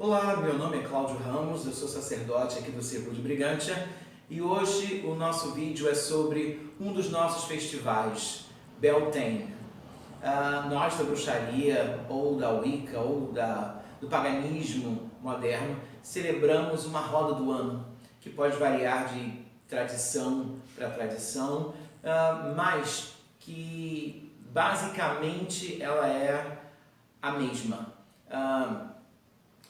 Olá, meu nome é Cláudio Ramos, eu sou sacerdote aqui do Círculo de Brigantia e hoje o nosso vídeo é sobre um dos nossos festivais, Beltane. Nós da bruxaria, ou da Wicca, ou do paganismo moderno, celebramos uma roda do ano, que pode variar de tradição para tradição, mas que basicamente ela é a mesma.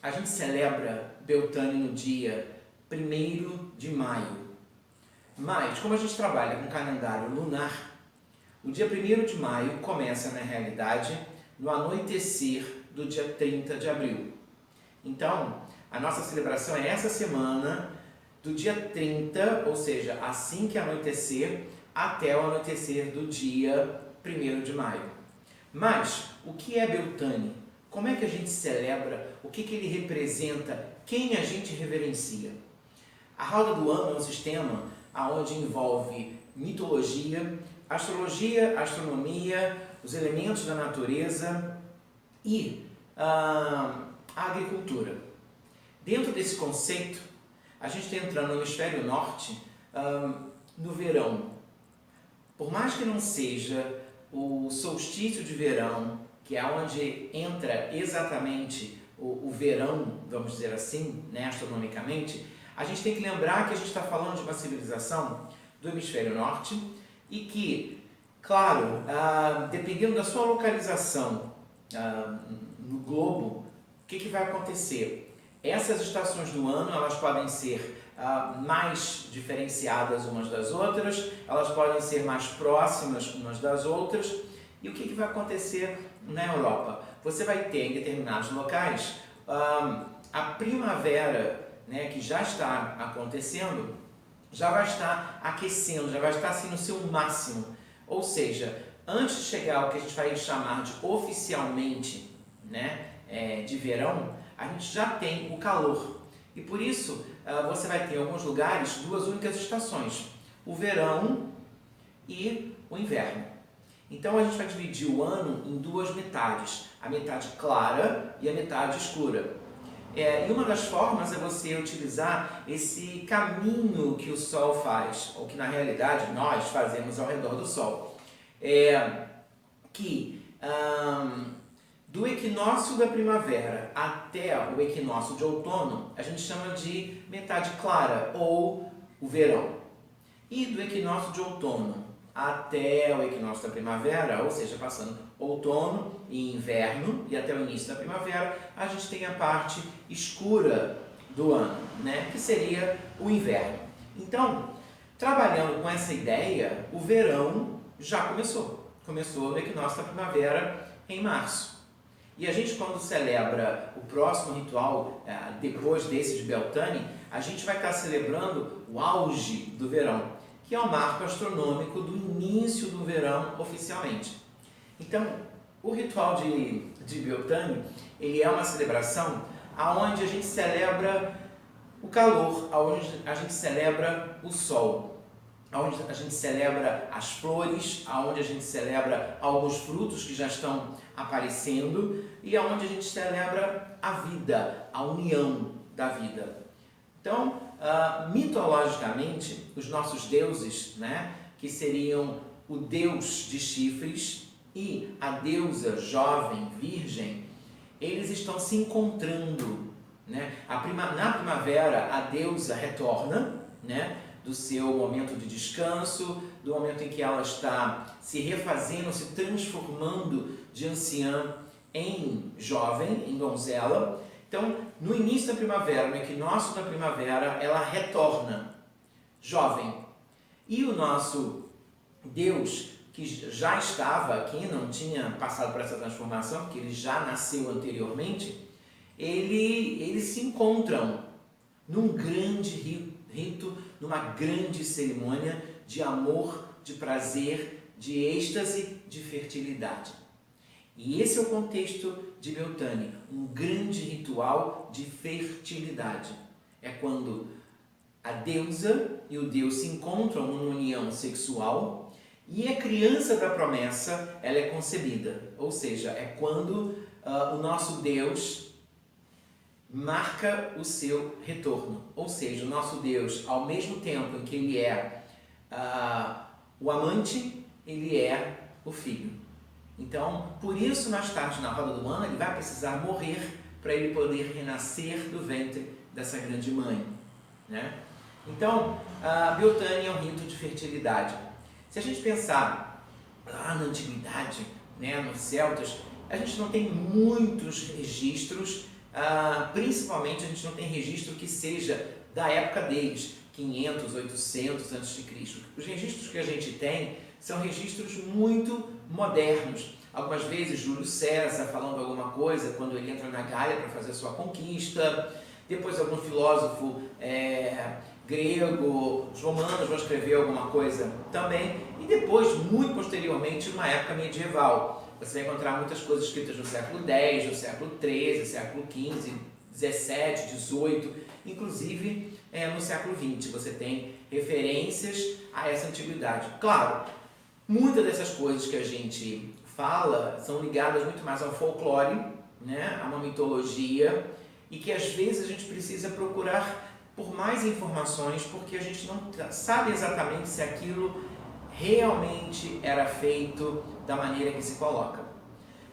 A gente celebra Beltane no dia 1º de maio, mas como a gente trabalha com calendário lunar, o dia 1º de maio começa na realidade no anoitecer do dia 30 de abril. Então, a nossa celebração é essa semana, do dia 30, ou seja, assim que anoitecer, até o anoitecer do dia 1º de maio. Mas, o que é Beltane? Como é que a gente celebra? O que ele representa? Quem a gente reverencia? A roda do ano é um sistema onde envolve mitologia, astrologia, astronomia, os elementos da natureza e a agricultura. Dentro desse conceito, a gente está entrando no hemisfério norte no verão. Por mais que não seja o solstício de verão, que é onde entra exatamente o verão, vamos dizer assim, né, astronomicamente, a gente tem que lembrar que a gente está falando de uma civilização do hemisfério norte e que, claro, dependendo da sua localização no globo, o que vai acontecer? Essas estações do ano, elas podem ser mais diferenciadas umas das outras, elas podem ser mais próximas umas das outras. E o que vai acontecer na Europa? Você vai ter em determinados locais a primavera, né, que já está acontecendo, já vai estar aquecendo, já vai estar assim no seu máximo. Ou seja, antes de chegar ao que a gente vai chamar de oficialmente, né, de verão, a gente já tem o calor. E por isso você vai ter em alguns lugares duas únicas estações, o verão e o inverno. Então a gente vai dividir o ano em duas metades, a metade clara e a metade escura. E uma das formas é você utilizar esse caminho que o Sol faz, ou que na realidade nós fazemos ao redor do Sol. Do equinócio da primavera até o equinócio de outono, a gente chama de metade clara, ou o verão. E do equinócio de outono até o equinócio da primavera, ou seja, passando outono e inverno e até o início da primavera, a gente tem a parte escura do ano, né, que seria o inverno. Então, trabalhando com essa ideia, o verão já começou. Começou no equinócio da primavera em março. E a gente, quando celebra o próximo ritual, depois desse de Beltane, a gente vai estar celebrando o auge do verão, que é o marco astronômico do início do verão oficialmente. Então, o ritual de Beltane, ele é uma celebração onde a gente celebra o calor, onde a gente celebra o sol, onde a gente celebra as flores, onde a gente celebra alguns frutos que já estão aparecendo e onde a gente celebra a vida, a união da vida. Então, mitologicamente, os nossos deuses, né, que seriam o deus de chifres e a deusa jovem, virgem, eles estão se encontrando, né? Na primavera, a deusa retorna, né, do seu momento de descanso, do momento em que ela está se refazendo, se transformando de anciã em jovem, em donzela. Então, no início da primavera, no equinócio da primavera, ela retorna jovem. E o nosso Deus, que já estava aqui, não tinha passado por essa transformação, porque ele já nasceu anteriormente, eles se encontram num grande rito, numa grande cerimônia de amor, de prazer, de êxtase, de fertilidade. E esse é o contexto de Beltane, um grande ritual de fertilidade. É quando a deusa e o deus se encontram numa união sexual e a criança da promessa ela é concebida. Ou seja, é quando o nosso Deus marca o seu retorno. Ou seja, o nosso Deus, ao mesmo tempo em que Ele é o amante, Ele é o filho. Então, por isso, mais tarde, na roda do ano, Ele vai precisar morrer para Ele poder renascer do ventre dessa grande mãe, né? Então, a Beltânia é um rito de fertilidade. Se a gente pensar lá na antiguidade, né, nos celtas, a gente não tem muitos registros, principalmente a gente não tem registro que seja da época deles, 500, 800 a.C. Os registros que a gente tem são registros muito modernos. Algumas vezes Júlio César falando alguma coisa quando ele entra na Gália para fazer a sua conquista, depois algum filósofo grego, os romanos vão escrever alguma coisa também, e depois, muito posteriormente, numa época medieval. Você vai encontrar muitas coisas escritas no século X, no século XIII, século XV, XVII, XVIII, inclusive no século XX. Você tem referências a essa antiguidade. Claro, muitas dessas coisas que a gente fala são ligadas muito mais ao folclore, né, a uma mitologia, e que às vezes a gente precisa procurar por mais informações, porque a gente não sabe exatamente se aquilo realmente era feito da maneira que se coloca.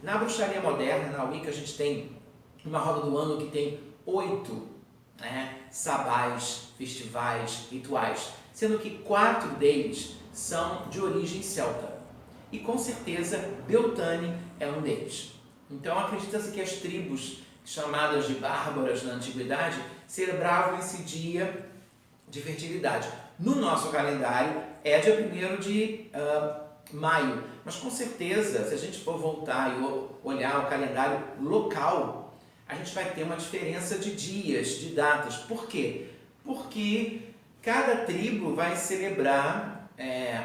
Na bruxaria moderna, na Wicca, a gente tem uma roda do ano que tem 8 sabás, festivais, rituais, sendo que 4 deles são de origem celta. E com certeza Beltane é um deles. Então acredita-se que as tribos chamadas de bárbaras na antiguidade celebravam esse dia de fertilidade. No nosso calendário é dia 1º de maio, mas com certeza, se a gente for voltar e olhar o calendário local, a gente vai ter uma diferença de dias, de datas. Por quê? Porque cada tribo vai celebrar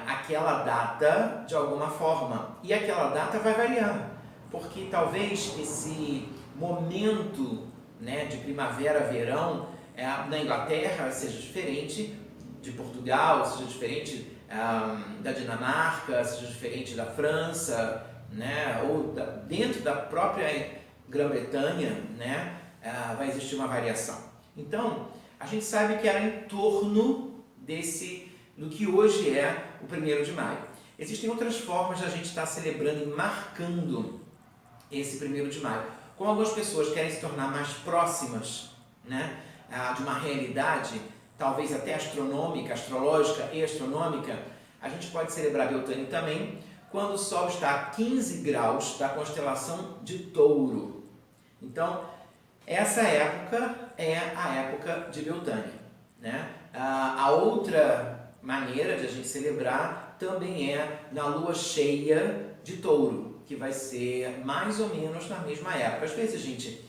aquela data de alguma forma, e aquela data vai variar, porque talvez esse momento, né, de primavera, verão, na Inglaterra seja diferente de Portugal, seja diferente da Dinamarca, seja diferente da França, né, ou dentro da própria Grã-Bretanha, né, vai existir uma variação. Então, a gente sabe que era em torno do que hoje é o 1º de maio. Existem outras formas de a gente estar celebrando e marcando esse 1º de maio. Como algumas pessoas querem se tornar mais próximas, né, de uma realidade, talvez até astronômica, astrológica e astronômica, a gente pode celebrar Beltane também quando o Sol está a 15 graus da constelação de Touro. Então, essa época é a época de Beltane, né? A outra maneira de a gente celebrar também é na lua cheia de Touro, que vai ser mais ou menos na mesma época. Às vezes, gente,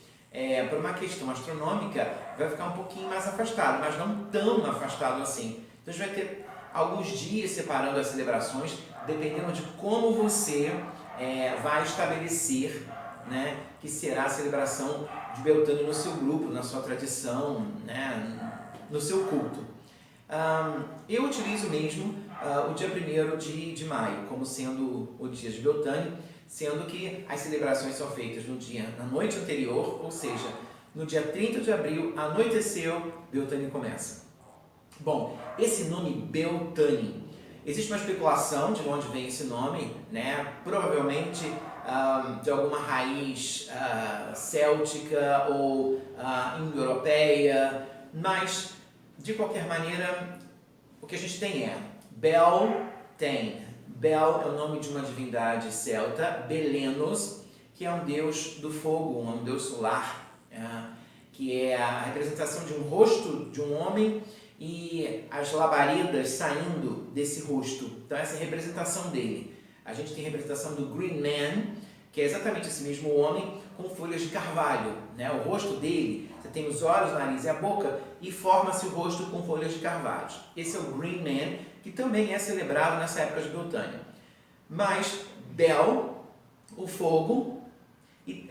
por uma questão astronômica, vai ficar um pouquinho mais afastado, mas não tão afastado assim. Então, a gente vai ter alguns dias separando as celebrações, dependendo de como você vai estabelecer, né, que será a celebração de Beltane no seu grupo, na sua tradição, né, no seu culto. Eu utilizo mesmo o dia 1º de maio como sendo o dia de Beltane, sendo que as celebrações são feitas na noite anterior, ou seja, no dia 30 de abril, anoiteceu, Beltane começa. Bom, esse nome Beltane, existe uma especulação de onde vem esse nome, né? Provavelmente de alguma raiz céltica ou indo-europeia, mas de qualquer maneira o que a gente tem é Beltane. Bel é o nome de uma divindade celta, Belenos, que é um deus do fogo, um deus solar, que é a representação de um rosto de um homem e as labaredas saindo desse rosto. Então essa é a representação dele. A gente tem a representação do Green Man, que é exatamente esse mesmo homem com folhas de carvalho, né? O rosto dele, você tem os olhos, o nariz e a boca, e forma-se o rosto com folhas de carvalho. Esse é o Green Man, que também é celebrado nessa época de Beltane. Mas Bel, o fogo, e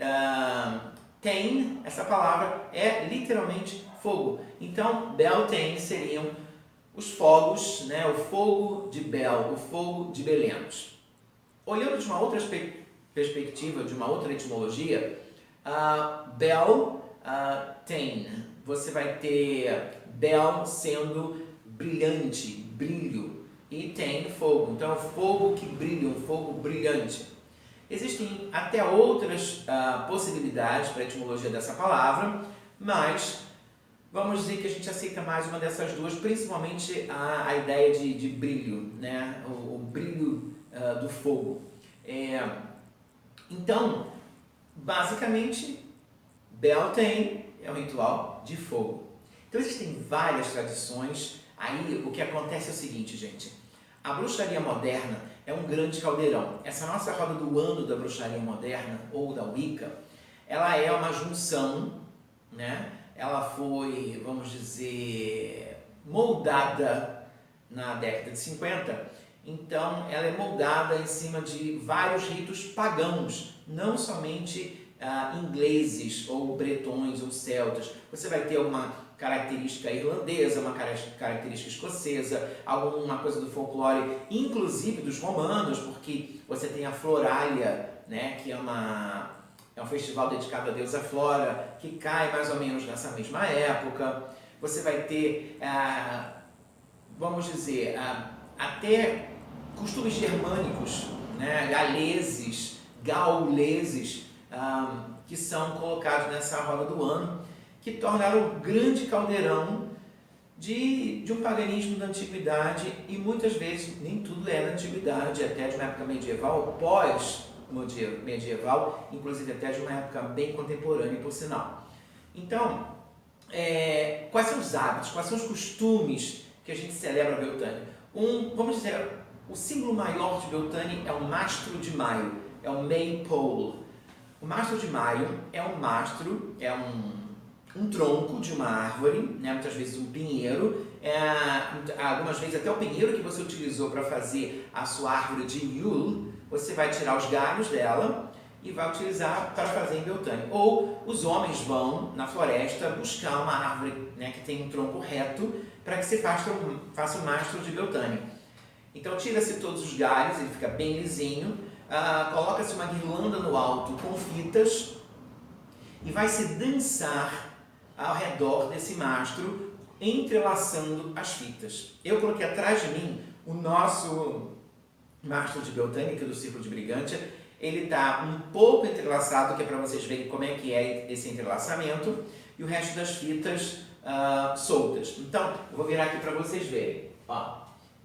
Tane, essa palavra é literalmente fogo. Então, Beltane seriam os fogos, né? O fogo de Bel, o fogo de Belenos. Olhando de uma outra perspectiva, de uma outra etimologia, Bel Beltane. Você vai ter Bel sendo brilhante, brilho, e Tane, fogo. Então, fogo que brilha, um fogo brilhante. Existem até outras possibilidades para a etimologia dessa palavra, mas vamos dizer que a gente aceita mais uma dessas duas, principalmente a ideia de brilho, né? O brilho do fogo. Então, basicamente, Beltane é um ritual de fogo. Então, existem várias tradições. Aí, o que acontece é o seguinte, gente. A bruxaria moderna é um grande caldeirão. Essa nossa roda do ano da bruxaria moderna, ou da Wicca, ela é uma junção, né? Ela foi, vamos dizer, moldada na década de 50. Então, ela é moldada em cima de vários ritos pagãos, não somente ingleses, ou bretões, ou celtas. Você vai ter uma característica irlandesa, uma característica escocesa, alguma coisa do folclore, inclusive dos romanos, porque você tem a Floralia, né, que é um festival dedicado à deusa Flora, que cai mais ou menos nessa mesma época. Você vai ter, vamos dizer, até costumes germânicos, né, galeses, gauleses, que são colocados nessa roda do ano, que tornaram um grande caldeirão de um paganismo da antiguidade, e muitas vezes, nem tudo é da antiguidade, até de uma época medieval, pós-medieval, inclusive até de uma época bem contemporânea, por sinal. Então, quais são os hábitos, quais são os costumes que a gente celebra a Beltane? Vamos dizer, o símbolo maior de Beltane é o mastro de maio, é o Maypole. O mastro de maio é um mastro, é um tronco de uma árvore, né? Muitas vezes um pinheiro, algumas vezes até o pinheiro que você utilizou para fazer a sua árvore de Yule, você vai tirar os galhos dela e vai utilizar para fazer em Beltane. Ou os homens vão na floresta buscar uma árvore, né, que tem um tronco reto para que se faça o mastro de Beltane. Então tira-se todos os galhos, ele fica bem lisinho, coloca-se uma guirlanda no alto com fitas e vai se dançar ao redor desse mastro, entrelaçando as fitas. Eu coloquei atrás de mim o nosso mastro de Beltane, que é do Círculo de Brigantia. Ele está um pouco entrelaçado, que é para vocês verem como é que é esse entrelaçamento, e o resto das fitas soltas. Então, eu vou virar aqui para vocês verem. Ó,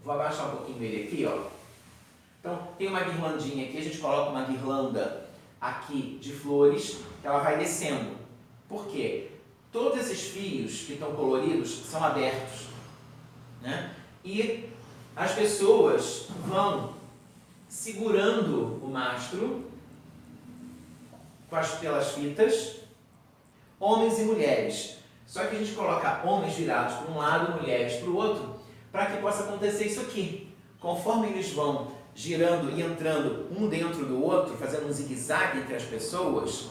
vou abaixar um pouquinho ele aqui, ó. Então, tem uma guirlandinha aqui, a gente coloca uma guirlanda aqui de flores, que ela vai descendo. Por quê? Todos esses fios que estão coloridos são abertos, né? E as pessoas vão segurando o mastro pelas fitas, homens e mulheres. Só que a gente coloca homens virados para um lado, mulheres para o outro, para que possa acontecer isso aqui. Conforme eles vão girando e entrando um dentro do outro, fazendo um zigue-zague entre as pessoas,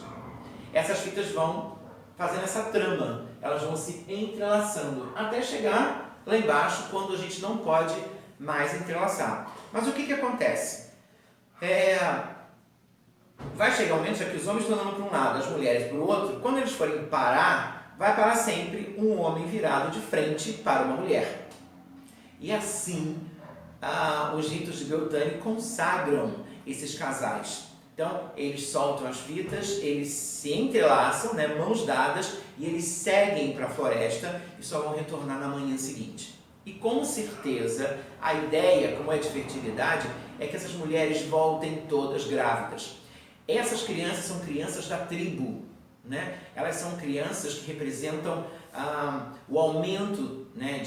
essas fitas vão fazendo essa trama, elas vão se entrelaçando, até chegar lá embaixo, quando a gente não pode mais entrelaçar. Mas o que acontece? Vai chegar um momento, já que os homens estão andando para um lado, as mulheres para o outro, quando eles forem parar, vai parar sempre um homem virado de frente para uma mulher. E assim, os ritos de Beltane consagram esses casais. Então, eles soltam as fitas, eles se entrelaçam, né, mãos dadas, e eles seguem para a floresta e só vão retornar na manhã seguinte. E com certeza, a ideia, como é de fertilidade, é que essas mulheres voltem todas grávidas. Essas crianças são crianças da tribo, né? Elas são crianças que representam o aumento, né,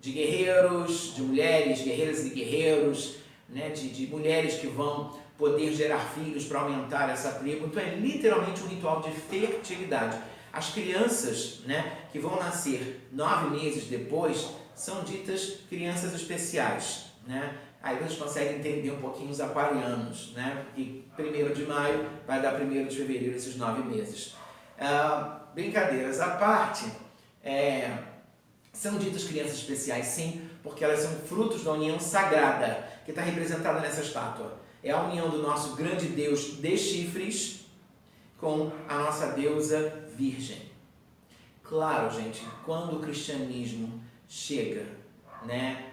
de guerreiros, de mulheres, guerreiras e guerreiros, né, de mulheres que vão poder gerar filhos para aumentar essa tribo. Então é literalmente um ritual de fertilidade. As crianças, né, que vão nascer 9 meses depois são ditas crianças especiais, né? Aí vocês conseguem entender um pouquinho os aquarianos, né? Porque 1º de maio vai dar 1º de fevereiro, esses 9 meses. Brincadeiras à parte, são ditas crianças especiais, sim, porque elas são frutos da união sagrada, que está representada nessa estátua. É a união do nosso grande Deus de chifres com a nossa deusa virgem. Claro, gente, quando o cristianismo chega, né,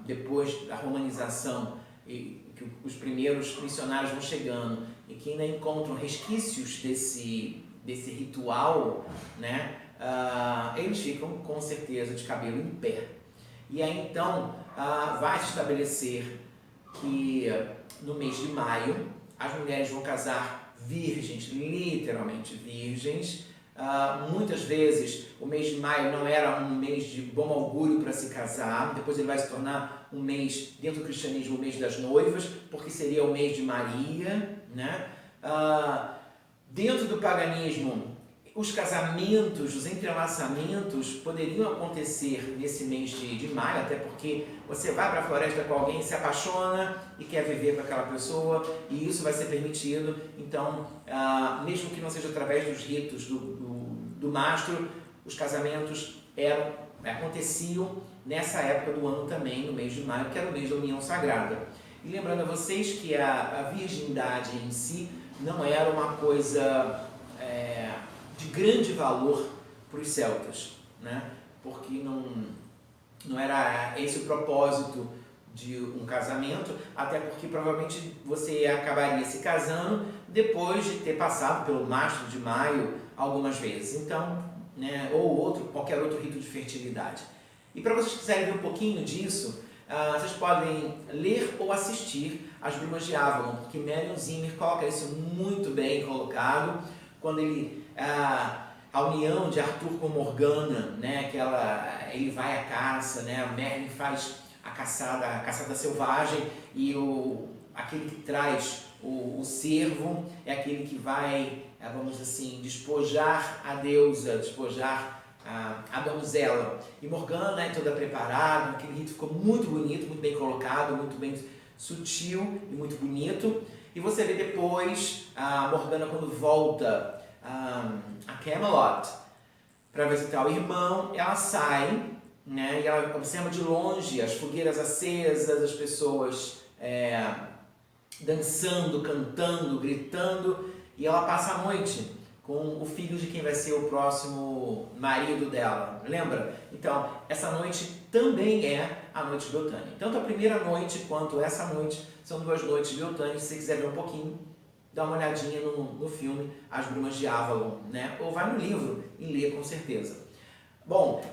depois da romanização, e que os primeiros missionários vão chegando e que ainda encontram resquícios desse ritual, né, eles ficam com certeza de cabelo em pé. E aí então vai se estabelecer que no mês de maio as mulheres vão casar virgens, literalmente virgens. Muitas vezes o mês de maio não era um mês de bom augúrio para se casar, depois ele vai se tornar um mês, dentro do cristianismo, o mês das noivas, porque seria o mês de Maria, né? Dentro do paganismo, os casamentos, os entrelaçamentos poderiam acontecer nesse mês de maio, até porque você vai para a floresta com alguém, se apaixona e quer viver com aquela pessoa, e isso vai ser permitido. Então, mesmo que não seja através dos ritos do mastro, os casamentos aconteciam nessa época do ano também, no mês de maio, que era o mês da união sagrada. E lembrando a vocês que a virgindade em si não era uma coisa de grande valor para os celtas, né? Porque não era esse o propósito de um casamento, até porque provavelmente você acabaria se casando depois de ter passado pelo mastro de maio algumas vezes, então, né, ou qualquer outro rito de fertilidade. E para vocês quiserem ver um pouquinho disso, vocês podem ler ou assistir As Brumas de Avalon, que Marion Zimmer coloca isso muito bem colocado, quando a união de Arthur com Morgana, né, ele vai à caça, né, a Merlin faz a caçada selvagem, e aquele que traz o cervo é aquele que vai, vamos assim, despojar a deusa, despojar a donzela. E Morgana é toda preparada, aquele rito ficou muito bonito, muito bem colocado, muito bem sutil e muito bonito. E você vê depois a Morgana quando volta a Camelot para visitar o irmão, ela sai, né, e ela observa de longe as fogueiras acesas, as pessoas dançando, cantando, gritando, e ela passa a noite com o filho de quem vai ser o próximo marido dela, lembra? Então, essa noite também é a noite de Beltane. Tanto a primeira noite quanto essa noite são 2 noites de Beltane. Se você quiser ver um pouquinho, dá uma olhadinha no filme As Brumas de Avalon, né? Ou vai no livro e lê com certeza. Bom,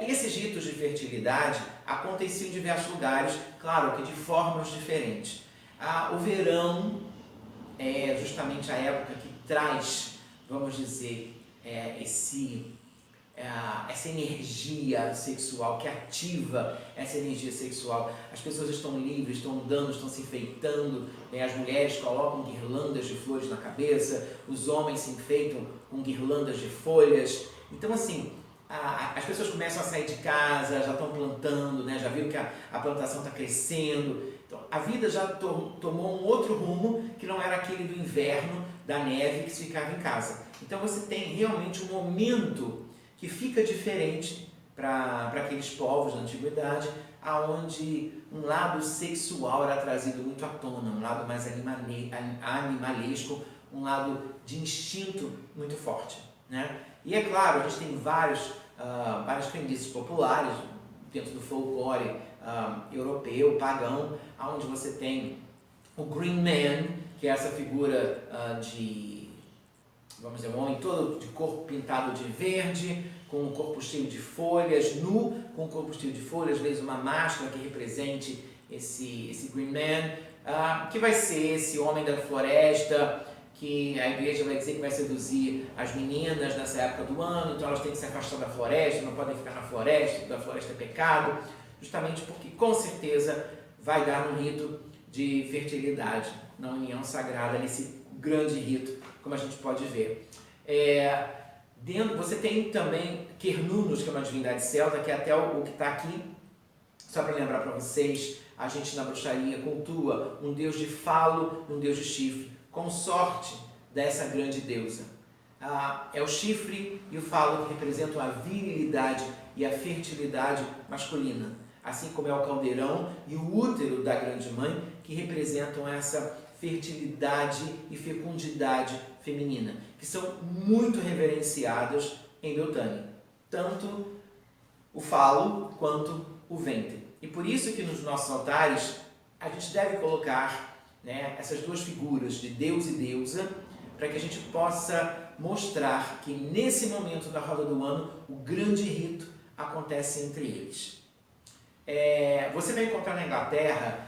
esses ritos de fertilidade aconteciam em diversos lugares, claro que de formas diferentes. O verão é justamente a época que traz, vamos dizer, essa energia sexual, que ativa essa energia sexual. As pessoas estão livres, estão andando, estão se enfeitando, as mulheres colocam guirlandas de flores na cabeça, os homens se enfeitam com guirlandas de folhas. Então, assim, as pessoas começam a sair de casa, já estão plantando, né? Já viram que a plantação está crescendo. Então, a vida já tomou um outro rumo, que não era aquele do inverno, da neve, que se ficava em casa. Então você tem realmente um momento que fica diferente para aqueles povos da antiguidade, aonde um lado sexual era trazido muito à tona, um lado mais animalesco, um lado de instinto muito forte, né? E é claro, a gente tem várias crendices populares dentro do folclore europeu, pagão, onde você tem o Green Man, que é essa figura vamos dizer, um homem todo de corpo pintado de verde, com um corpo cheio de folhas, nu, com um corpo cheio de folhas, às vezes uma máscara que represente esse Green Man, que vai ser esse homem da floresta, que a igreja vai dizer que vai seduzir as meninas nessa época do ano, então elas têm que se afastar da floresta, não podem ficar na floresta, da floresta é pecado, justamente porque com certeza vai dar um rito de fertilidade na união sagrada, nesse grande rito, como a gente pode ver. Você tem também Cernunnos, que é uma divindade celta, que é até o que está aqui, só para lembrar para vocês, a gente na bruxaria cultua um deus de falo e um deus de chifre, consorte dessa grande deusa. É o chifre e o falo que representam a virilidade e a fertilidade masculina, assim como é o caldeirão e o útero da grande mãe, que representam essa fertilidade e fecundidade feminina, que são muito reverenciadas em Beltane, tanto o falo quanto o ventre. E por isso que nos nossos altares a gente deve colocar, né, essas duas figuras de Deus e deusa, para que a gente possa mostrar que nesse momento da roda do ano o grande rito acontece entre eles. Você vai encontrar na Inglaterra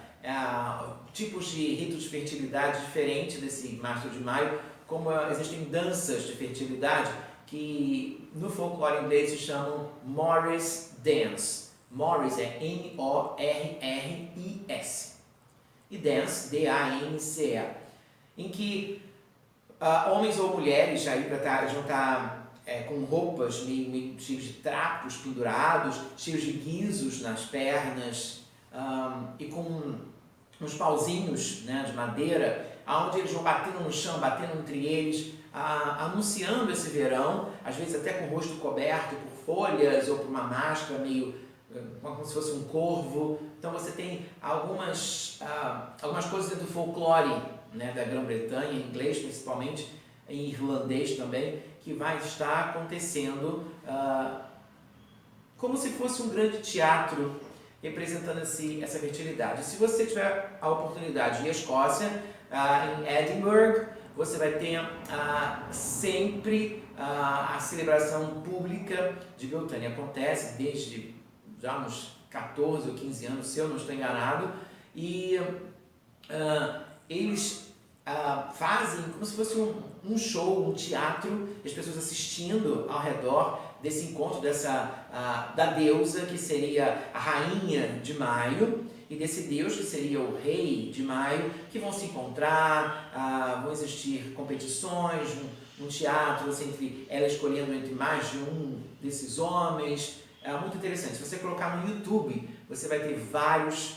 tipos de ritos de fertilidade diferentes desse Mastro de Maio, como existem danças de fertilidade que no folclore inglês se chamam Morris Dance. Morris é M-O-R-R-I-S. E Dance, D-A-N-C-E, em que homens ou mulheres eles vão estar com roupas meio cheios de trapos pendurados, cheios de guizos nas pernas, e com uns pauzinhos, né, de madeira, onde eles vão batendo no chão, batendo entre eles, anunciando esse verão, às vezes até com o rosto coberto por folhas ou por uma máscara meio como se fosse um corvo. Então você tem algumas coisas do folclore, né, da Grã-Bretanha, em inglês principalmente, em irlandês também, que vai estar acontecendo como se fosse um grande teatro representando essa fertilidade. Se você tiver a oportunidade de ir à Escócia, em Edinburgh, você vai ter sempre a celebração pública de Beltane. Acontece desde já uns 14 ou 15 anos, se eu não estou enganado, e eles fazem como se fosse um show, um teatro, as pessoas assistindo ao redor desse encontro da deusa, que seria a rainha de maio, e desse deus, que seria o rei de maio, que vão se encontrar, vão existir competições, um teatro, assim, entre ela escolhendo entre mais de um desses homens. É muito interessante. Se você colocar no YouTube, você vai ter vários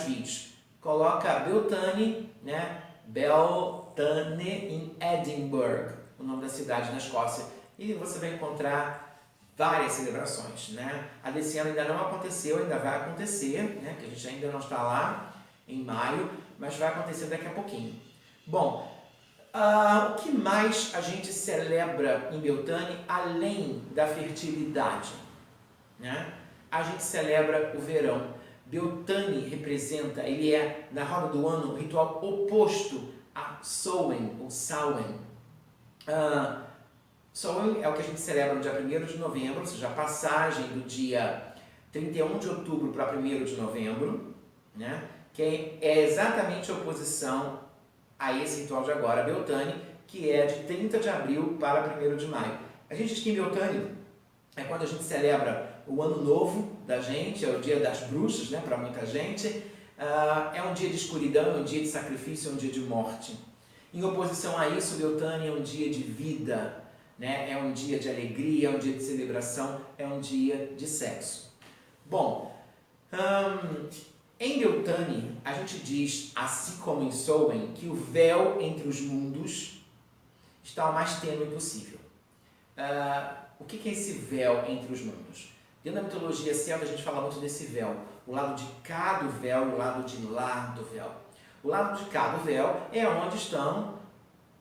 vídeos. Coloca Beltane, né? Beltane em Edinburgh, o nome da cidade na Escócia, e você vai encontrar várias celebrações, né? A desse ano ainda não aconteceu, ainda vai acontecer, né? Que a gente ainda não está lá em maio, mas vai acontecer daqui a pouquinho. Bom, o que mais a gente celebra em Beltane além da fertilidade, né? A gente celebra o verão. Beltane representa, ele é, na roda do ano, o ritual oposto a Samhain, ou Samhain. Samhain é o que a gente celebra no dia 1º de novembro, ou seja, a passagem do dia 31 de outubro para 1º de novembro, né? Que é exatamente a oposição a esse ritual de agora, Beltane, que é de 30 de abril para 1º de maio. A gente diz que em Beltane é quando a gente celebra o ano novo da gente, é o dia das bruxas, né, para muita gente, é um dia de escuridão, é um dia de sacrifício, é um dia de morte. Em oposição a isso, Beltane é um dia de vida, né, é um dia de alegria, é um dia de celebração, é um dia de sexo. Bom, em Beltane, a gente diz, assim como em Samhain, que o véu entre os mundos está o mais tênue possível. O que é esse véu entre os mundos? Dentro da mitologia celta, a gente fala muito desse véu. O lado de cá do véu e o lado de lá do véu. O lado de cá do véu é onde estão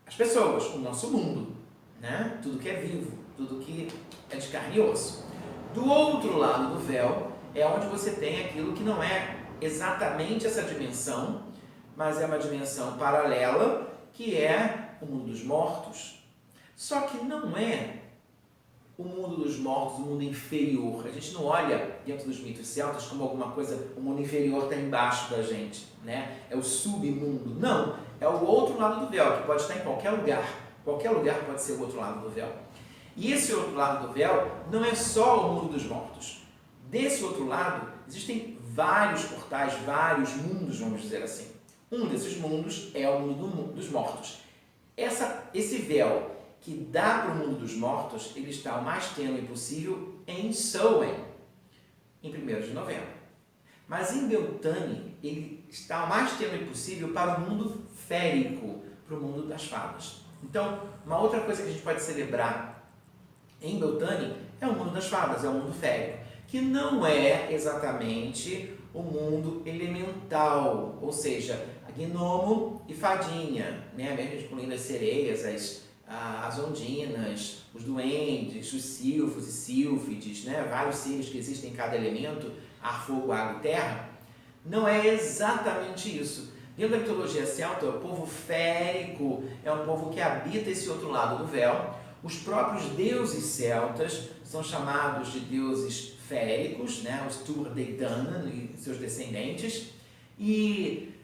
as pessoas, o nosso mundo, né? Tudo que é vivo, tudo que é de carne e osso. Do outro lado do véu é onde você tem aquilo que não é exatamente essa dimensão, mas é uma dimensão paralela, que é o mundo dos mortos. Só que não é o mundo dos mortos, o mundo inferior. A gente não olha dentro dos mitos celtas como alguma coisa, o mundo inferior está embaixo da gente, né? É o submundo. Não, é o outro lado do véu, que pode estar em qualquer lugar. Qualquer lugar pode ser o outro lado do véu. E esse outro lado do véu não é só o mundo dos mortos. Desse outro lado, existem vários portais, vários mundos, vamos dizer assim. Um desses mundos é o mundo dos mortos. Esse véu que dá para o mundo dos mortos, ele está o mais tênue possível em Samhain, em 1º de novembro. Mas em Beltane, ele está o mais tênue possível para o mundo férico, para o mundo das fadas. Então, uma outra coisa que a gente pode celebrar em Beltane é o mundo das fadas, é o mundo férico, que não é exatamente o mundo elemental, ou seja, gnomo e fadinha, né? Mesmo incluindo as sereias, as ondinas, os duendes, os silfos e sílfides, né? Vários seres que existem em cada elemento, ar, fogo, água e terra. Não é exatamente isso. Dentro da mitologia celta, o povo férico é um povo que habita esse outro lado do véu. Os próprios deuses celtas são chamados de deuses féricos, né? Os Tur-Deidanan e seus descendentes. E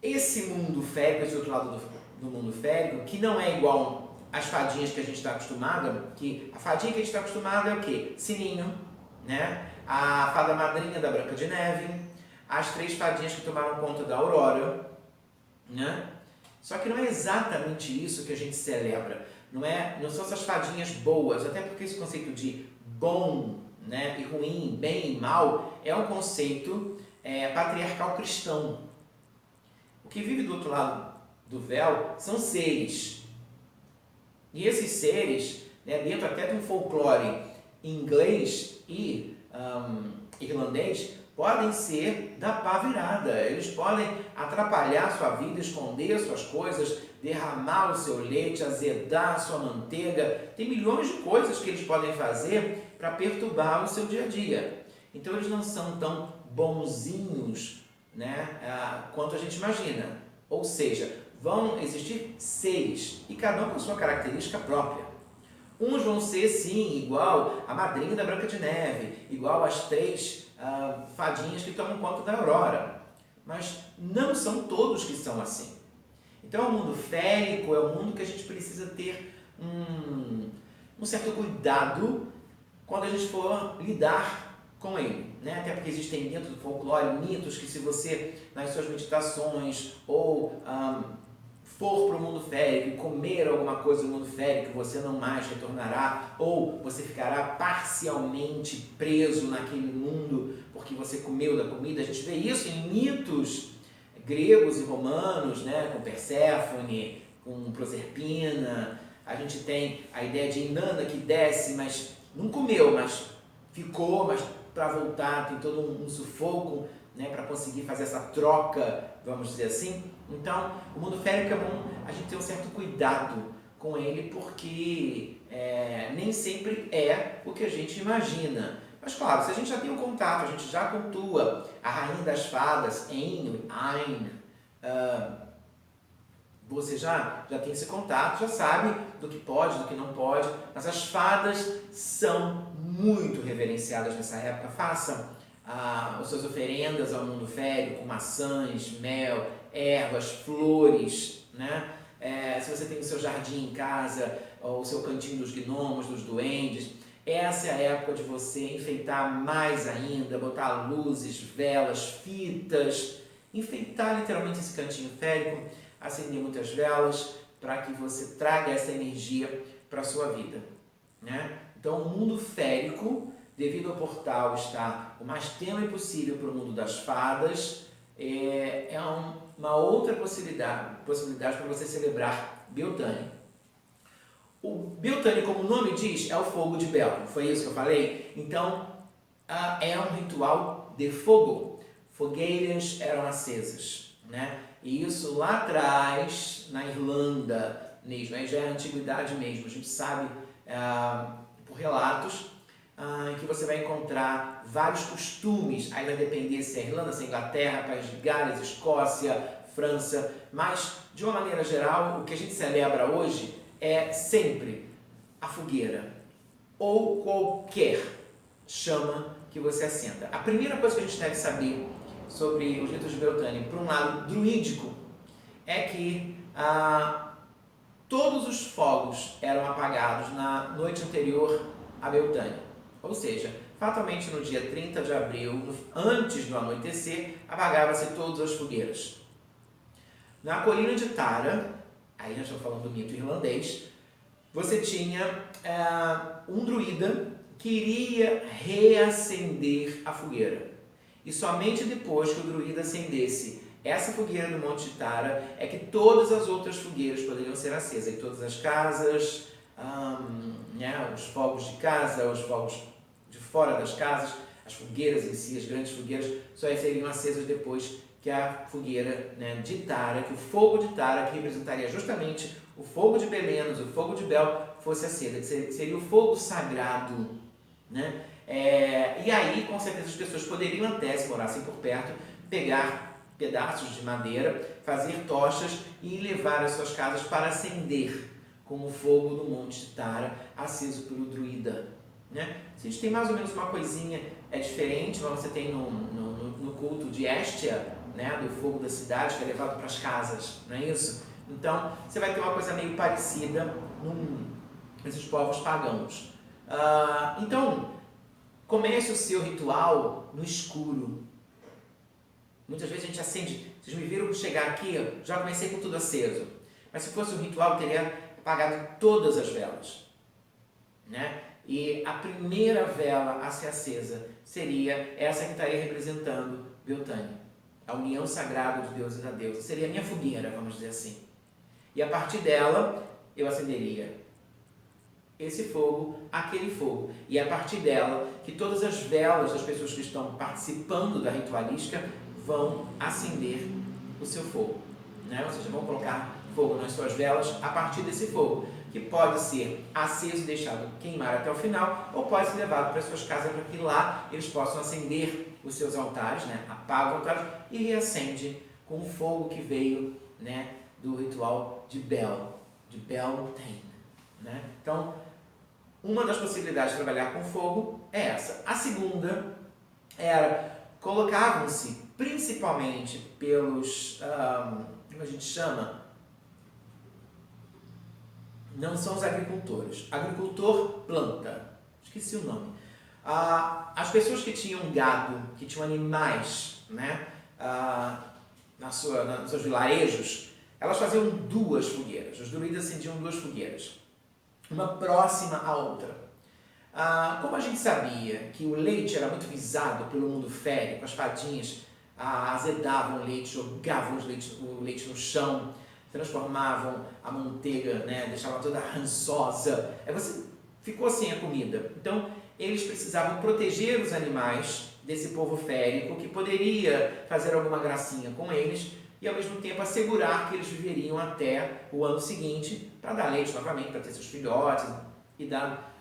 esse mundo férico, esse outro lado do mundo férico, que não é igual às fadinhas que a gente está acostumado, que a fadinha que a gente está acostumado é o quê? Sininho, né? A fada madrinha da Branca de Neve, as 3 fadinhas que tomaram conta da Aurora, né? Só que não é exatamente isso que a gente celebra. Não são essas fadinhas boas, até porque esse conceito de bom, né, e ruim, bem e mal, é um conceito patriarcal cristão. O que vive do outro lado do véu são seres. E esses seres, né, dentro até de um folclore inglês e irlandês, podem ser da pá virada. Eles podem atrapalhar a sua vida, esconder suas coisas, derramar o seu leite, azedar a sua manteiga. Tem milhões de coisas que eles podem fazer para perturbar o seu dia a dia. Então eles não são tão bonzinhos, né, quanto a gente imagina. Ou seja, vão existir seres e cada um com a sua característica própria. Uns vão ser, sim, igual a madrinha da Branca de Neve, igual as 3 fadinhas que tomam conta da Aurora. Mas não são todos que são assim. Então, o mundo férico é um mundo que a gente precisa ter um certo cuidado quando a gente for lidar com ele, né? Até porque existem dentro do folclore mitos que, se você, nas suas meditações ou for para o mundo férico e comer alguma coisa do mundo férico, você não mais retornará, ou você ficará parcialmente preso naquele mundo porque você comeu da comida. A gente vê isso em mitos gregos e romanos, né, com Perséfone, com Proserpina. A gente tem a ideia de Inanna que desce, mas não comeu, mas ficou, mas para voltar tem todo um sufoco, né, para conseguir fazer essa troca, vamos dizer assim. Então, o mundo férico é bom a gente ter um certo cuidado com ele, porque nem sempre é o que a gente imagina. Mas claro, se a gente já tem um contato, a gente já cultua a rainha das fadas, Ain, você já tem esse contato, já sabe do que pode, do que não pode, mas as fadas são muito reverenciadas nessa época. Façam as suas oferendas ao mundo férico, com maçãs, mel, ervas, flores, né? Se você tem o seu jardim em casa, ou o seu cantinho dos gnomos, dos duendes, essa é a época de você enfeitar mais ainda, botar luzes, velas, fitas, enfeitar literalmente esse cantinho férico, acender muitas velas, para que você traga essa energia para a sua vida, né? Então, o mundo férico, devido ao portal estar o mais tênue possível para o mundo das fadas, é uma outra possibilidade para você celebrar Beltane. O Beltane, como o nome diz, é o fogo de Bel, foi isso que eu falei? Então, é um ritual de fogo. Fogueiras eram acesas, né? E isso lá atrás, na Irlanda mesmo, aí já é a antiguidade mesmo. A gente sabe, por relatos, que você vai encontrar vários costumes. Aí vai depender se é Irlanda, se é Inglaterra, País de Gales, Escócia, França. Mas, de uma maneira geral, o que a gente celebra hoje é sempre a fogueira ou qualquer chama que você acenda. A primeira coisa que a gente deve saber sobre os ritos de Beltane, por um lado druídico, é que todos os fogos eram apagados na noite anterior a Beltane. Ou seja, fatalmente no dia 30 de abril, antes do anoitecer, apagava-se todas as fogueiras. Na colina de Tara, aí nós estamos falando do mito irlandês, você tinha um druida que iria reacender a fogueira. E somente depois que o druida acendesse essa fogueira do Monte de Tara é que todas as outras fogueiras poderiam ser acesas. E todas as casas, os fogos de casa, os fogos de fora das casas, As fogueiras em si, as grandes fogueiras, só seriam acesas depois que a fogueira, né, de Tara, que o fogo de Tara, que representaria justamente o fogo de Belenos, o fogo de Bel, fosse acesa, que seria o fogo sagrado, né? E aí, com certeza, as pessoas poderiam até, se morassem por perto, pegar pedaços de madeira, fazer tochas e levar às suas casas para acender com o fogo do Monte de Tara, aceso pelo druida, né? A gente tem mais ou menos uma coisinha diferente, mas você tem no culto de Hestia, né, do fogo da cidade, que é levado para as casas, não é isso? Então, você vai ter uma coisa meio parecida nesses povos pagãos. Então, comece o seu ritual no escuro. Muitas vezes a gente acende, vocês me viram chegar aqui, eu já comecei com tudo aceso. Mas se fosse um ritual, eu teria apagado todas as velas, né? E a primeira vela a ser acesa seria essa que estaria representando Beltane, a união sagrada de Deus e da deusa. Seria a minha fogueira, vamos dizer assim. E a partir dela, eu acenderia esse fogo, aquele fogo. E a partir dela, que todas as velas das pessoas que estão participando da ritualística vão acender o seu fogo, né? Ou seja, vão colocar fogo nas suas velas a partir desse fogo, que pode ser aceso e deixado queimar até o final, ou pode ser levado para as suas casas para que lá eles possam acender os seus altares, né? Apaga o altar e reacende com o fogo que veio, né, do ritual de Beltane, né? Então, uma das possibilidades de trabalhar com fogo é essa. A segunda era, colocavam-se principalmente pelos, como a gente chama, não são os agricultores. Agricultor planta, esqueci o nome. As pessoas que tinham gado, que tinham animais, né, nos seus vilarejos, elas faziam duas fogueiras. Os druidas acendiam duas fogueiras, uma próxima à outra. Como a gente sabia que o leite era muito visado pelo mundo férico, as fadinhas azedavam o leite, jogavam o leite no chão, transformavam a manteiga, né, deixavam toda rançosa, você ficou sem a comida. Então, eles precisavam proteger os animais desse povo férico, que poderia fazer alguma gracinha com eles, e ao mesmo tempo assegurar que eles viveriam até o ano seguinte, para dar leite novamente, para ter seus filhotes, e dar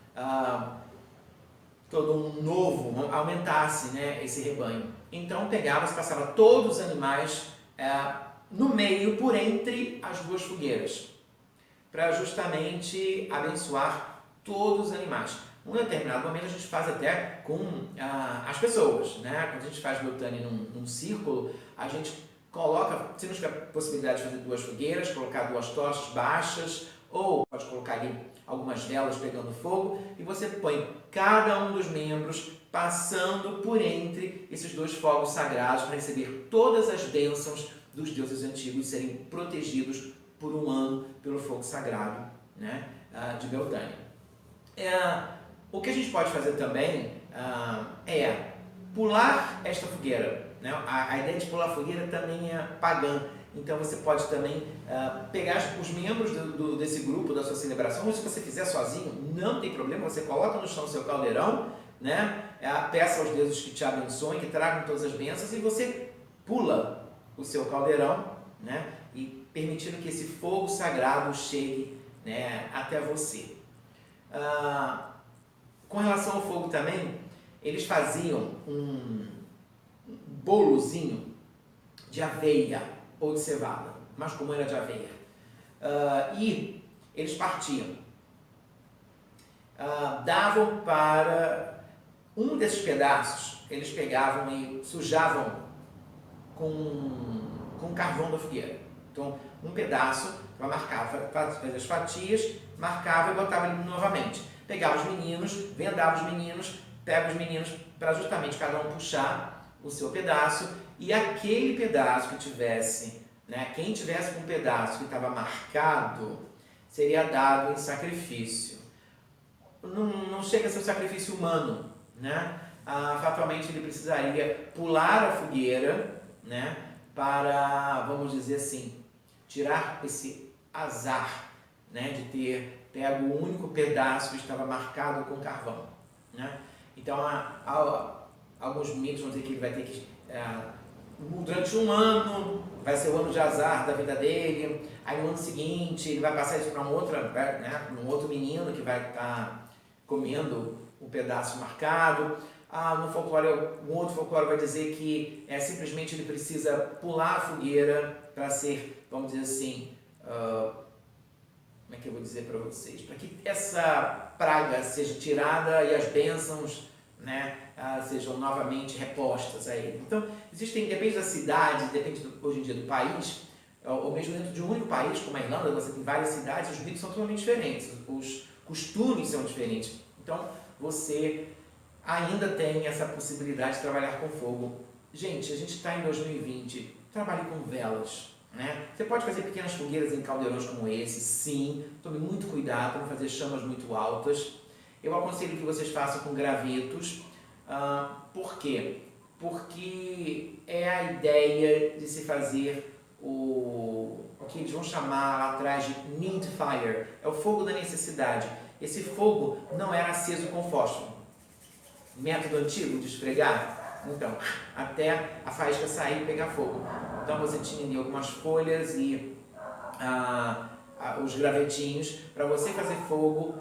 todo um novo, aumentasse, né, esse rebanho. Então, pegava-se, passava todos os animais no meio, por entre as duas fogueiras, para justamente abençoar todos os animais. Num determinado momento a gente faz até com as pessoas, né? Quando a gente faz Beltane num círculo, a gente coloca, se não tiver possibilidade de fazer duas fogueiras, colocar duas tochas baixas, ou pode colocar ali algumas velas pegando fogo, e você põe cada um dos membros passando por entre esses dois fogos sagrados para receber todas as bênçãos dos deuses antigos, serem protegidos por um ano pelo fogo sagrado, né, de Beltane. O que a gente pode fazer também é pular esta fogueira, né? A ideia de pular a fogueira também é pagã. Então você pode também pegar os membros desse grupo, da sua celebração, ou se você fizer sozinho, não tem problema, você coloca no chão o seu caldeirão, né? Peça aos deuses que te abençoem, que tragam todas as bênçãos, e você pula o seu caldeirão, né? E permitindo que esse fogo sagrado chegue, né, até você. Com relação ao fogo também, eles faziam um bolozinho de aveia ou de cevada, mais comum era de aveia, e eles partiam, davam para um desses pedaços, eles pegavam e sujavam com carvão da fogueira. Então, um pedaço, marcava, fazia as fatias, marcava e botava ali novamente. Pegava os meninos, vendava os meninos, pega os meninos para justamente cada um puxar o seu pedaço, e aquele pedaço que tivesse, né, quem tivesse com um pedaço que estava marcado, seria dado em sacrifício. Não chega a ser um sacrifício humano, né? Fatalmente ele precisaria pular a fogueira, né, para, vamos dizer assim, tirar esse azar, né, de ter pego o único pedaço que estava marcado com carvão, né? Então, alguns micos vão dizer que ele vai ter que, durante um ano, vai ser o ano de azar da vida dele, aí no ano seguinte ele vai passar isso para um outro menino que vai estar comendo um pedaço marcado. No folclore, um outro folclore vai dizer que simplesmente ele precisa pular a fogueira para ser, vamos dizer assim, como é que eu vou dizer para vocês? Para que essa praga seja tirada e as bênçãos, né, sejam novamente repostas a ele. Então, depende da cidade, depende hoje em dia do país, ou mesmo dentro de um único país, como a Irlanda, você tem várias cidades, os mitos são totalmente diferentes, os costumes são diferentes. Então, você ainda tem essa possibilidade de trabalhar com fogo. Gente, a gente está em 2020, trabalhe com velas. Né? Você pode fazer pequenas fogueiras em caldeirões como esse, sim. Tome muito cuidado para não fazer chamas muito altas. Eu aconselho que vocês façam com gravetos. Por quê? Porque é a ideia de se fazer o que eles vão chamar lá atrás de need fire. É o fogo da necessidade. Esse fogo não era aceso com fósforo. Método antigo de esfregar. Então, até a faísca sair e pegar fogo. Então você tinha ali algumas folhas e os gravetinhos para você fazer fogo.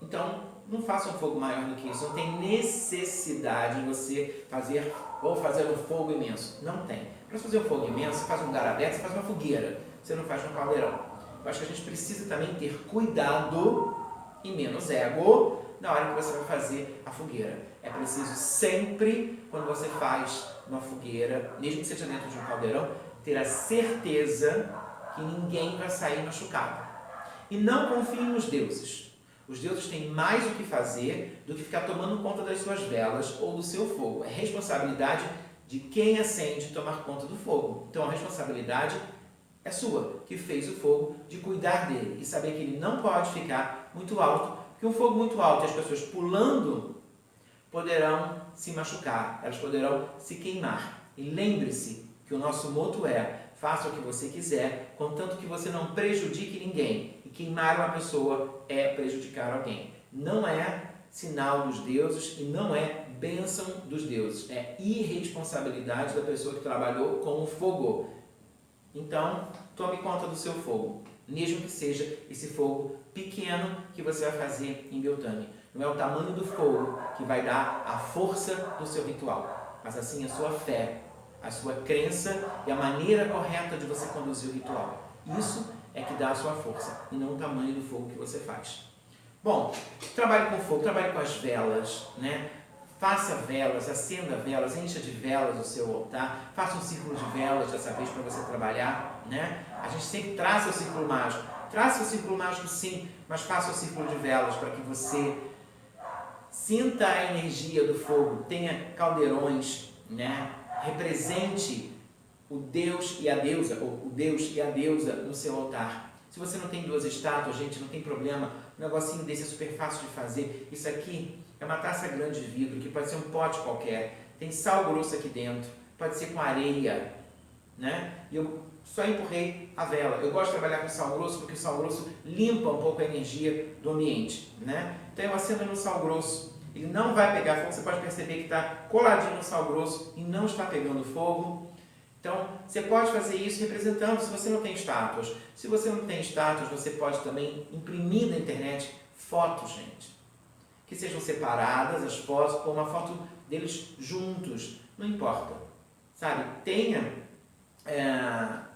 Então, não faça um fogo maior do que isso. Não tem necessidade de você fazer um fogo imenso. Não tem. Para fazer um fogo imenso, você faz um lugar aberto, você faz uma fogueira. Você não faz um caldeirão. Eu acho que a gente precisa também ter cuidado e menos ego na hora que você vai fazer a fogueira. É preciso sempre, quando você faz uma fogueira, mesmo que seja dentro de um caldeirão, ter a certeza que ninguém vai sair machucado. E não confie nos deuses. Os deuses têm mais o que fazer do que ficar tomando conta das suas velas ou do seu fogo. É responsabilidade de quem acende tomar conta do fogo. Então a responsabilidade é sua, que fez o fogo, de cuidar dele e saber que ele não pode ficar muito alto, porque um fogo muito alto e as pessoas pulando poderão se machucar, elas poderão se queimar. E lembre-se que o nosso motto é: faça o que você quiser, contanto que você não prejudique ninguém. E queimar uma pessoa é prejudicar alguém. Não é sinal dos deuses e não é bênção dos deuses. É irresponsabilidade da pessoa que trabalhou com o fogo. Então, tome conta do seu fogo, mesmo que seja esse fogo pequeno que você vai fazer em Beltane. Não é o tamanho do fogo que vai dar a força do seu ritual, mas assim a sua fé, a sua crença e a maneira correta de você conduzir o ritual. Isso é que dá a sua força e não o tamanho do fogo que você faz. Bom, trabalhe com fogo, trabalhe com as velas, né? Faça velas, acenda velas, encha de velas o seu altar, faça um círculo de velas dessa vez para você trabalhar, né? A gente sempre traça o círculo mágico. Traça o círculo mágico sim, mas faça o círculo de velas para que você sinta a energia do fogo, tenha caldeirões, né? Represente o Deus e a deusa, ou o Deus e a deusa no seu altar. Se você não tem duas estátuas, gente, não tem problema, um negocinho desse é super fácil de fazer. Isso aqui é uma taça grande de vidro, que pode ser um pote qualquer, tem sal grosso aqui dentro, pode ser com areia, né? E eu só empurrei a vela. Eu gosto de trabalhar com sal grosso, porque o sal grosso limpa um pouco a energia do ambiente, né? Então eu acendo no sal grosso, ele não vai pegar fogo, você pode perceber que está coladinho no sal grosso e não está pegando fogo. Então, você pode fazer isso representando, se você não tem estátuas. Se você não tem estátuas, você pode também imprimir na internet fotos, gente. Que sejam separadas as fotos, ou uma foto deles juntos. Não importa. Sabe? Tenha a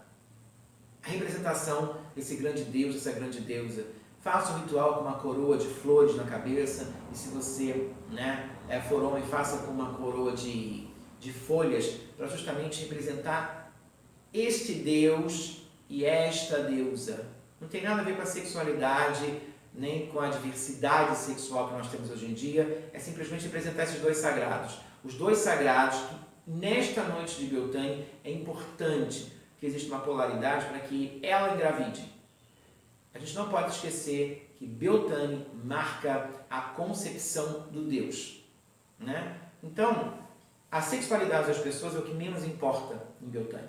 representação desse grande Deus, dessa grande deusa. Faça um ritual com uma coroa de flores na cabeça. E se você for homem, faça com uma coroa de folhas, para justamente representar este Deus e esta deusa. Não tem nada a ver com a sexualidade, nem com a diversidade sexual que nós temos hoje em dia, é simplesmente representar esses dois sagrados. Os dois sagrados, que nesta noite de Beltane, é importante que exista uma polaridade para que ela engravide. A gente não pode esquecer que Beltane marca a concepção do Deus, né? Então, a sexualidade das pessoas é o que menos importa em Beltane.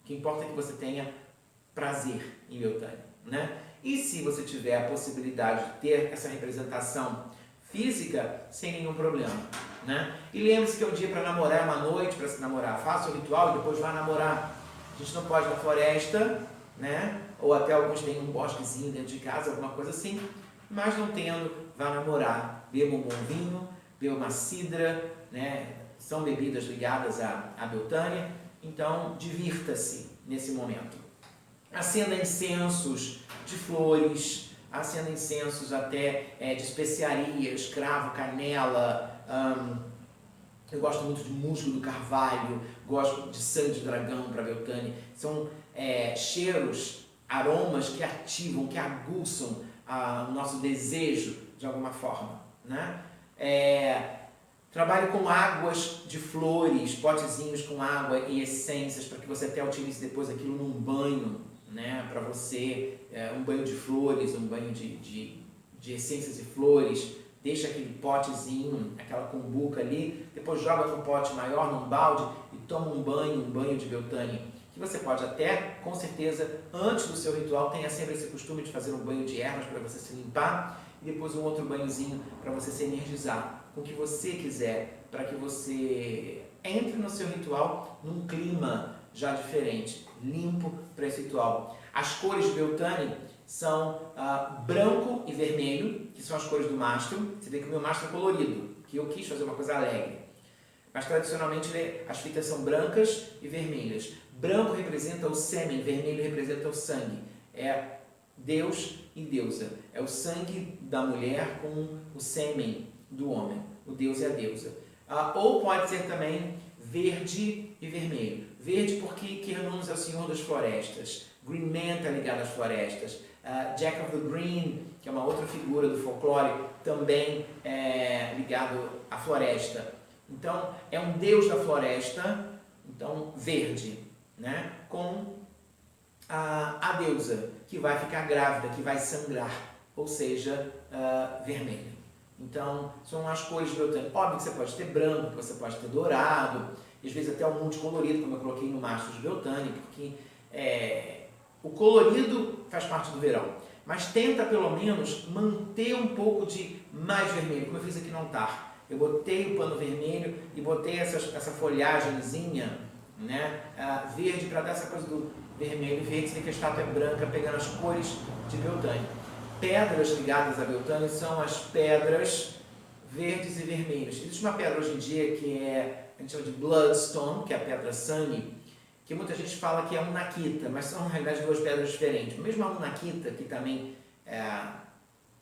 O que importa é que você tenha prazer em Beltane, né? E se você tiver a possibilidade de ter essa representação física, sem nenhum problema. né? E lembre-se que é um dia para namorar, é uma noite para se namorar. Faça o ritual e depois vá namorar. A gente não pode ir na floresta, né? Ou até alguns têm um bosquezinho dentro de casa, alguma coisa assim. Mas não tendo, vá namorar. Beba um bom vinho, beba uma cidra, né? São bebidas ligadas à Beltânia. Então, divirta-se nesse momento. Acenda incensos de flores, acenda incensos até de especiarias, cravo, canela. Eu gosto muito de musgo do carvalho, gosto de sangue de dragão para Beltânia. São cheiros, aromas que ativam, que aguçam o nosso desejo de alguma forma, né? Trabalhe com águas de flores, potezinhos com água e essências, para que você até utilize depois aquilo num banho, né? Para você, um banho de flores, um banho de essências de flores. Deixa aquele potezinho, aquela cumbuca ali, depois joga num pote maior, num balde, e toma um banho de Beltânia. Que você pode até, com certeza, antes do seu ritual, tenha sempre esse costume de fazer um banho de ervas para você se limpar, e depois um outro banhozinho para você se energizar, com o que você quiser, para que você entre no seu ritual num clima já diferente, limpo para esse ritual. As cores de Beltânia são branco e vermelho, que são as cores do mastro. Você vê que o meu mastro é colorido, que eu quis fazer uma coisa alegre. Mas tradicionalmente as fitas são brancas e vermelhas. Branco representa o sêmen, vermelho representa o sangue. É Deus e deusa. É o sangue da mulher com o sêmen do homem. O Deus e a deusa. Ou pode ser também verde e vermelho. Verde porque Cernunnos é o senhor das florestas. Green Man está ligado às florestas. Jack of the Green, que é uma outra figura do folclore, também é ligado à floresta. Então, é um deus da floresta, então verde, né? Com a deusa, que vai ficar grávida, que vai sangrar, ou seja, vermelho. Então, são as cores de Beltânia. Óbvio que você pode ter branco, que você pode ter dourado, e às vezes até um multicolorido, como eu coloquei no mastro de Beltânia, porque o colorido faz parte do verão, mas tenta pelo menos manter um pouco de mais vermelho, como eu fiz aqui no altar. Eu botei o pano vermelho e botei essa folhagemzinha, né, verde, para dar essa coisa do vermelho e verde. Você vê que a estátua é branca, pegando as cores de Beltânia. Pedras ligadas a Beltânia são as pedras verdes e vermelhas. Existe uma pedra hoje em dia que a gente chama de Bloodstone, que é a pedra sangue, que muita gente fala que é um Unakita, mas são, na realidade, duas pedras diferentes. Mesmo a Unakita, que também,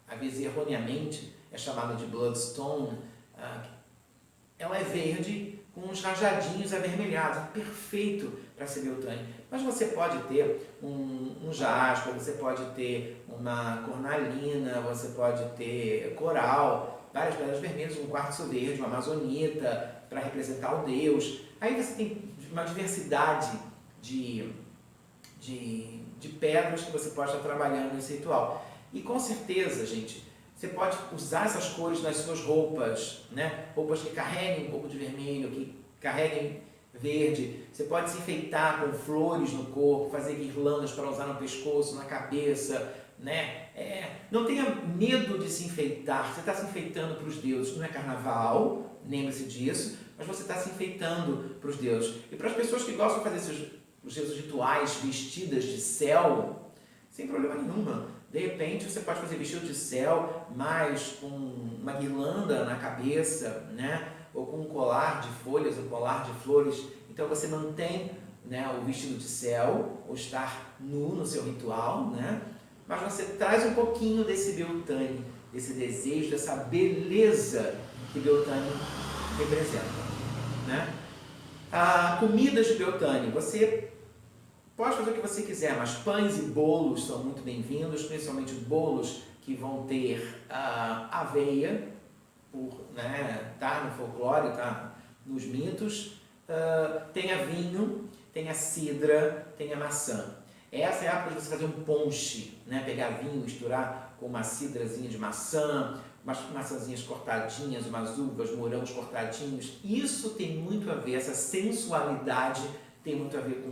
às vezes erroneamente, é chamada de Bloodstone, ela é verde com uns rajadinhos avermelhados, perfeito para ser Beltânia. Mas você pode ter um jaspe, você pode ter uma cornalina, você pode ter coral, várias pedras vermelhas, um quartzo verde, uma amazonita, para representar o Deus. Aí você tem uma diversidade de pedras que você pode estar trabalhando nesse ritual. E com certeza, gente, você pode usar essas cores nas suas roupas, né? Roupas que carreguem um pouco de vermelho, que carreguem verde. Você pode se enfeitar com flores no corpo, fazer guirlandas para usar no pescoço, na cabeça, né? Não tenha medo de se enfeitar. Você está se enfeitando para os deuses. Não é carnaval, lembre-se disso, mas você está se enfeitando para os deuses. E para as pessoas que gostam de fazer os seus rituais vestidas de céu, sem problema nenhuma. De repente você pode fazer vestido de céu, mas com uma guirlanda na cabeça, né? Ou com um colar de folhas, um colar de flores. Então você mantém, né, o vestido de céu, ou estar nu no seu ritual, né? Mas você traz um pouquinho desse Beltânia, desse desejo, dessa beleza que Beltânia representa, né? Comidas de Beltânia, você pode fazer o que você quiser, mas pães e bolos são muito bem-vindos, principalmente bolos que vão ter aveia, tá no folclore, tá nos mitos, tenha vinho, tenha cidra, tenha maçã. Essa é a época de você fazer um ponche, né? Pegar vinho, misturar com uma cidrazinha de maçã, umas maçãzinhas cortadinhas, umas uvas, morangos cortadinhos. Isso tem muito a ver, essa sensualidade tem muito a ver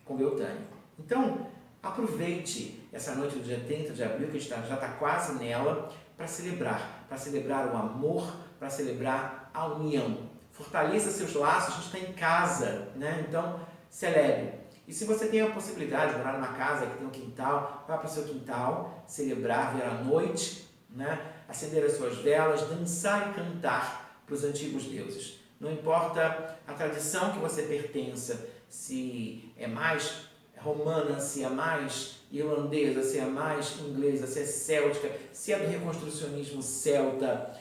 com Beltânia. Então, aproveite essa noite do dia 30 de abril, que a gente já está quase nela, para celebrar para celebrar o amor, para celebrar a união. Fortaleça seus laços, a gente está em casa, né? Então, celebre. E se você tem a possibilidade de morar numa casa que tem um quintal, vá para o seu quintal, celebrar, ver a noite, né? Acender as suas velas, dançar e cantar para os antigos deuses. Não importa a tradição que você pertença, se é mais romana, se é mais irlandesa, se é mais inglesa, se é céltica, se é do reconstrucionismo celta,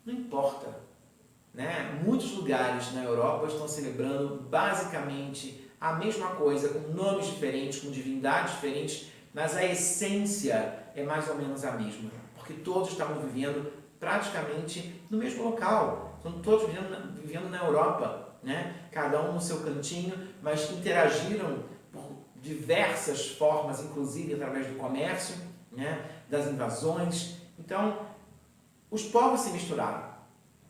não importa, né? Muitos lugares na Europa estão celebrando basicamente a mesma coisa, com nomes diferentes, com divindades diferentes, mas a essência é mais ou menos a mesma, porque todos estavam vivendo praticamente no mesmo local, estão todos vivendo na Europa, né? Cada um no seu cantinho, mas interagiram por diversas formas, inclusive através do comércio, né? Das invasões. Então, os povos se misturaram.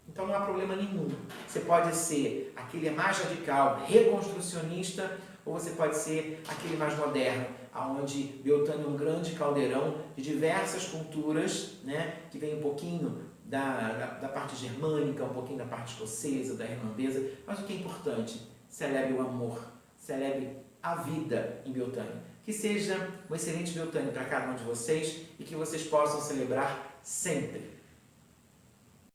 Então não há problema nenhum. Você pode ser aquele mais radical, reconstrucionista, ou você pode ser aquele mais moderno, onde Beltane é um grande caldeirão de diversas culturas, né, que vem um pouquinho da parte germânica, um pouquinho da parte escocesa, da irlandesa, mas o que é importante, celebre o amor, celebre a vida em Beltane. Que seja um excelente Beltane para cada um de vocês e que vocês possam celebrar sempre.